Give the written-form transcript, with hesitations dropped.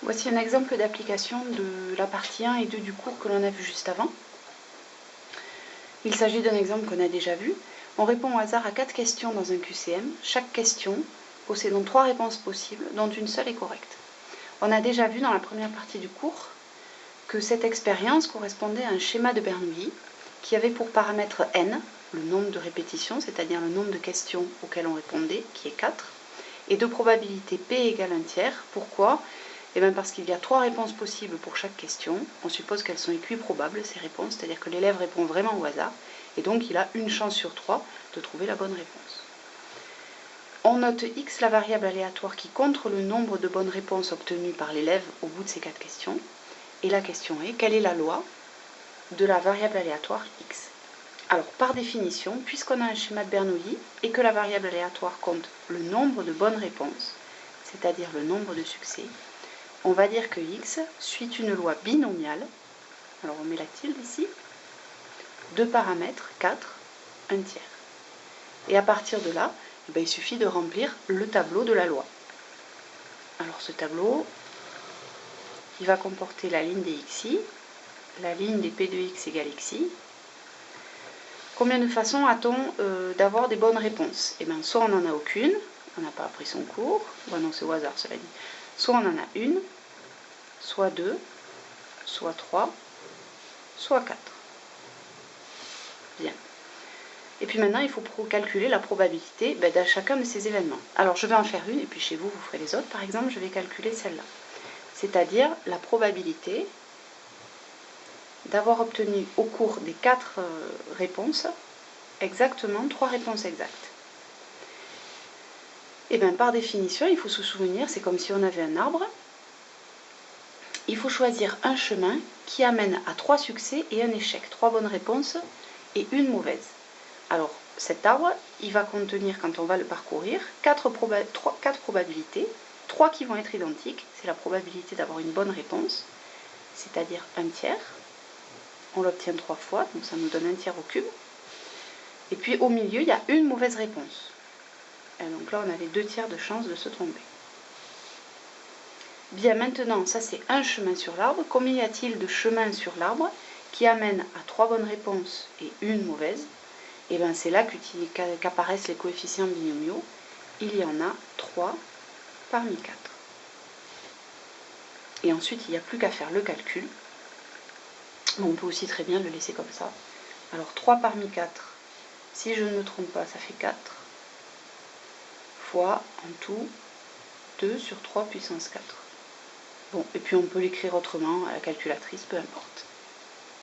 Voici un exemple d'application de la partie 1 et 2 du cours que l'on a vu juste avant. Il s'agit d'un exemple qu'on a déjà vu. On répond au hasard à 4 questions dans un QCM, chaque question possédant 3 réponses possibles, dont une seule est correcte. On a déjà vu dans la première partie du cours que cette expérience correspondait à un schéma de Bernoulli qui avait pour paramètre n, le nombre de répétitions, c'est-à-dire le nombre de questions auxquelles on répondait, qui est 4, et de probabilité p égale 1 tiers. Pourquoi ? Eh bien parce qu'il y a 3 réponses possibles pour chaque question. On suppose qu'elles sont équiprobables, ces réponses, c'est-à-dire que l'élève répond vraiment au hasard, et donc il a une chance sur 3 de trouver la bonne réponse. On note x, la variable aléatoire qui compte le nombre de bonnes réponses obtenues par l'élève au bout de ces 4 questions. Et la question est, quelle est la loi de la variable aléatoire x? Alors, par définition, puisqu'on a un schéma de Bernoulli et que la variable aléatoire compte le nombre de bonnes réponses, c'est-à-dire le nombre de succès, on va dire que x suit une loi binomiale. Alors, on met la tilde ici. 2 paramètres, 4, 1 tiers. Et à partir de là, il suffit de remplir le tableau de la loi. Alors, ce tableau, il va comporter la ligne des xi, la ligne des p de x égale xi. Combien de façons a-t-on d'avoir des bonnes réponses? Eh bien, soit on n'en a aucune, on n'a pas appris son cours, bon non, c'est au hasard cela dit. Soit on en a une, soit 2, soit 3, soit 4. Bien. Et puis maintenant, il faut calculer la probabilité de chacun de ces événements. Alors, je vais en faire une, et puis chez vous, vous ferez les autres. Par exemple, je vais calculer celle-là. C'est-à-dire la probabilité d'avoir obtenu au cours des 4 réponses, exactement 3 réponses exactes. Et bien, par définition, il faut se souvenir, c'est comme si on avait un arbre. Il faut choisir un chemin qui amène à 3 succès et un échec, 3 bonnes réponses et une mauvaise. Alors, cet arbre, il va contenir, quand on va le parcourir, 4 probabilités, 3 qui vont être identiques, c'est la probabilité d'avoir une bonne réponse, c'est-à-dire 1 tiers. On l'obtient 3 fois, donc ça nous donne 1 tiers au cube. Et puis au milieu, il y a une mauvaise réponse. Et donc là, on avait 2 tiers de chance de se tromper. Bien, maintenant, ça c'est un chemin sur l'arbre. Combien y a-t-il de chemins sur l'arbre qui amènent à 3 bonnes réponses et une mauvaise? Et bien c'est là qu'apparaissent les coefficients binomiaux. Il y en a 3 parmi 4. Et ensuite, il n'y a plus qu'à faire le calcul. On peut aussi très bien le laisser comme ça. Alors 3 parmi 4, si je ne me trompe pas, ça fait 4, fois en tout 2 sur 3 puissance 4. Bon, et puis on peut l'écrire autrement à la calculatrice, peu importe.